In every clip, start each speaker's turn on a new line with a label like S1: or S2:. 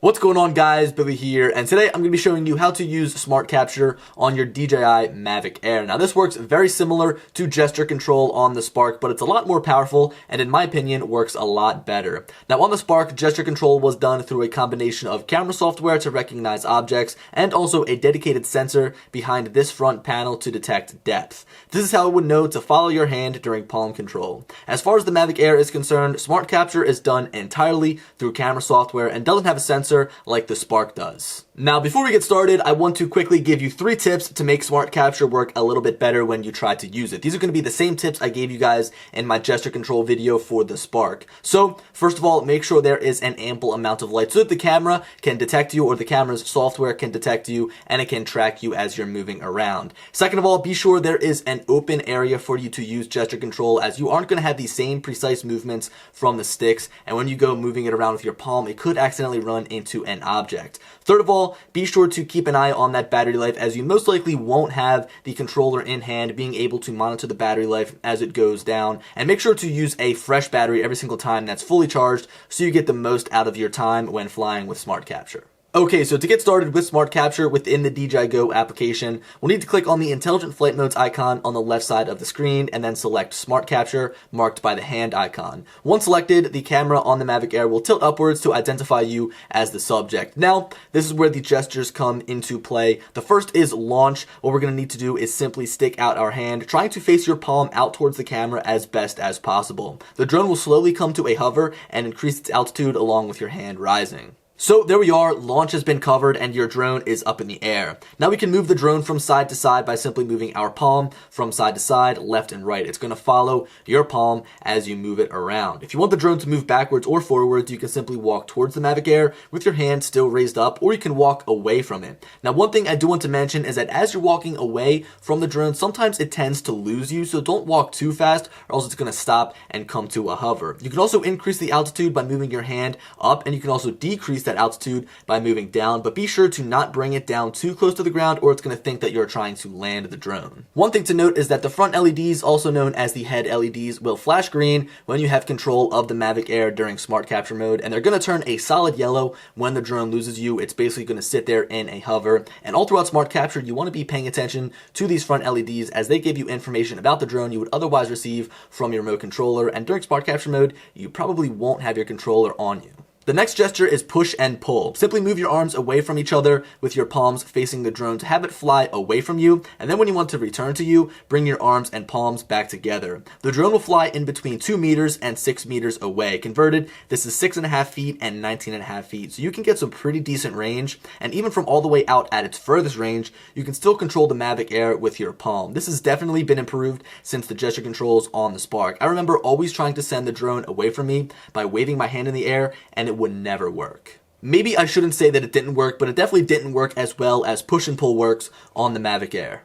S1: What's going on, guys? Billy here, and today I'm going to be showing you how to use SmartCapture on your DJI Mavic Air. Now, this works very similar to gesture control on the Spark, but it's a lot more powerful, and in my opinion, works a lot better. Now, on the Spark, gesture control was done through a combination of camera software to recognize objects, and also a dedicated sensor behind this front panel to detect depth. This is how it would know to follow your hand during palm control. As far as the Mavic Air is concerned, SmartCapture is done entirely through camera software and doesn't have a sensor like the Spark does. Now, before we get started, I want to quickly give you 3 tips to make SmartCapture work a little bit better when you try to use it. These are going to be the same tips I gave you guys in my gesture control video for the Spark. So, first of all, make sure there is an ample amount of light so that the camera can detect you, or the camera's software can detect you, and it can track you as you're moving around. Second of all, be sure there is an open area for you to use gesture control, as you aren't going to have the same precise movements from the sticks, and when you go moving it around with your palm, it could accidentally run into an object. Third of all, be sure to keep an eye on that battery life, as you most likely won't have the controller in hand being able to monitor the battery life as it goes down. And make sure to use a fresh battery every single time that's fully charged so you get the most out of your time when flying with SmartCapture. Okay, so to get started with SmartCapture within the DJI Go application, we'll need to click on the Intelligent Flight Modes icon on the left side of the screen and then select SmartCapture marked by the hand icon. Once selected, the camera on the Mavic Air will tilt upwards to identify you as the subject. Now, this is where the gestures come into play. The first is launch. What we're going to need to do is simply stick out our hand, trying to face your palm out towards the camera as best as possible. The drone will slowly come to a hover and increase its altitude along with your hand rising. So there we are, launch has been covered and your drone is up in the air. Now we can move the drone from side to side by simply moving our palm from side to side, left and right. It's going to follow your palm as you move it around. If you want the drone to move backwards or forwards, you can simply walk towards the Mavic Air with your hand still raised up, or you can walk away from it. Now, one thing I do want to mention is that as you're walking away from the drone, sometimes it tends to lose you, so don't walk too fast or else it's going to stop and come to a hover. You can also increase the altitude by moving your hand up, and you can also decrease that altitude by moving down, but be sure to not bring it down too close to the ground or it's going to think that you're trying to land the drone. One thing to note is that the front LEDs, also known as the head LEDs, will flash green when you have control of the Mavic Air during SmartCapture mode, and they're going to turn a solid yellow when the drone loses you. It's basically going to sit there in a hover, and all throughout SmartCapture, you want to be paying attention to these front LEDs as they give you information about the drone you would otherwise receive from your remote controller, and during SmartCapture mode, you probably won't have your controller on you. The next gesture is push and pull. Simply move your arms away from each other with your palms facing the drone to have it fly away from you, and then when you want to return to you, bring your arms and palms back together. The drone will fly in between 2 meters and 6 meters away. Converted, this is 6.5 feet and 19.5 feet, so you can get some pretty decent range, and even from all the way out at its furthest range, you can still control the Mavic Air with your palm. This has definitely been improved since the gesture controls on the Spark. I remember always trying to send the drone away from me by waving my hand in the air, and it would never work. Maybe I shouldn't say that it didn't work, but it definitely didn't work as well as push and pull works on the Mavic Air.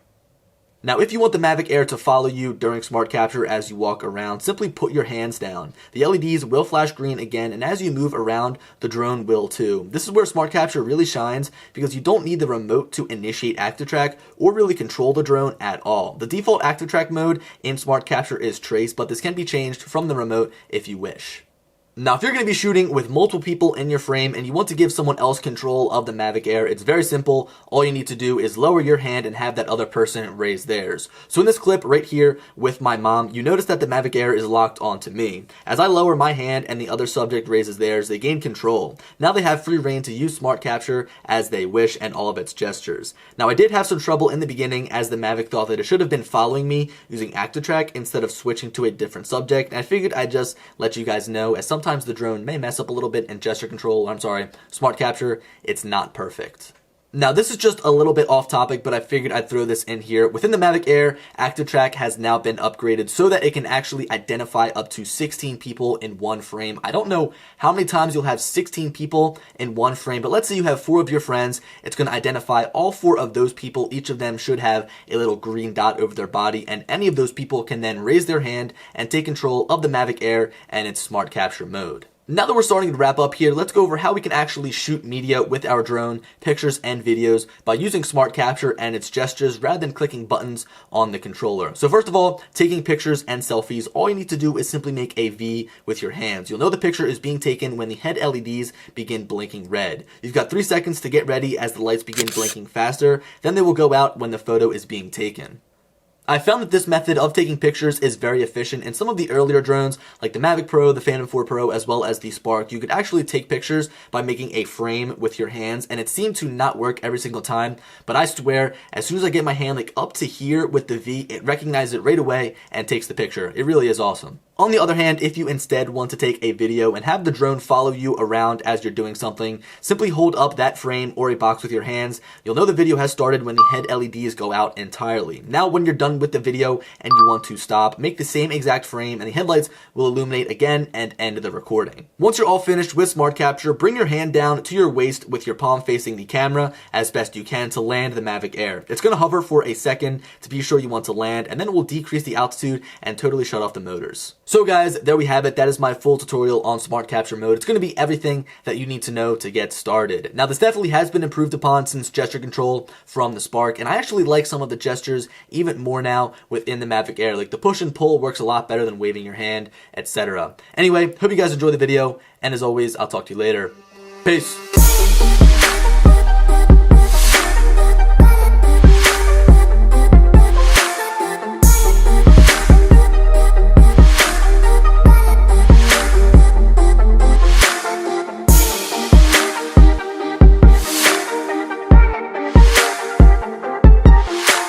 S1: Now, if you want the Mavic Air to follow you during SmartCapture as you walk around, simply put your hands down. The LEDs will flash green again, and as you move around, the drone will too. This is where SmartCapture really shines, because you don't need the remote to initiate active track or really control the drone at all. The default active track mode in SmartCapture is trace, but this can be changed from the remote if you wish. Now, if you're going to be shooting with multiple people in your frame and you want to give someone else control of the Mavic Air, it's very simple. All you need to do is lower your hand and have that other person raise theirs. So in this clip right here with my mom, you notice that the Mavic Air is locked onto me. As I lower my hand and the other subject raises theirs, they gain control. Now they have free reign to use SmartCapture as they wish and all of its gestures. Now, I did have some trouble in the beginning as the Mavic thought that it should have been following me using active track instead of switching to a different subject, and I figured I'd just let you guys know, as sometimes the drone may mess up a little bit in SmartCapture, it's not perfect. Now, this is just a little bit off topic, but I figured I'd throw this in here. Within the Mavic Air, Active Track has now been upgraded so that it can actually identify up to 16 people in one frame. I don't know how many times you'll have 16 people in one frame, but let's say you have 4 of your friends. It's going to identify all 4 of those people. Each of them should have a little green dot over their body, and any of those people can then raise their hand and take control of the Mavic Air and its SmartCapture mode. Now that we're starting to wrap up here, let's go over how we can actually shoot media with our drone, pictures and videos, by using SmartCapture and its gestures rather than clicking buttons on the controller. So first of all, taking pictures and selfies, all you need to do is simply make a V with your hands. You'll know the picture is being taken when the head LEDs begin blinking red. You've got 3 seconds to get ready as the lights begin blinking faster, then they will go out when the photo is being taken. I found that this method of taking pictures is very efficient. In some of the earlier drones, like the Mavic Pro, the Phantom 4 Pro, as well as the Spark, you could actually take pictures by making a frame with your hands, and it seemed to not work every single time. But I swear, as soon as I get my hand like up to here with the V, it recognizes it right away and takes the picture. It really is awesome. On the other hand, if you instead want to take a video and have the drone follow you around as you're doing something, simply hold up that frame or a box with your hands. You'll know the video has started when the head LEDs go out entirely. Now, when you're done with the video and you want to stop, make the same exact frame and the headlights will illuminate again and end the recording. Once you're all finished with SmartCapture, bring your hand down to your waist with your palm facing the camera as best you can to land the Mavic Air. It's going to hover for a second to be sure you want to land, and then it will decrease the altitude and totally shut off the motors. So guys, there we have it. That is my full tutorial on SmartCapture mode. It's going to be everything that you need to know to get started. Now, this definitely has been improved upon since gesture control from the Spark, and I actually like some of the gestures even more now within the Mavic Air. Like the push and pull works a lot better than waving your hand, etc. Anyway, hope you guys enjoyed the video, and as always, I'll talk to you later. Peace.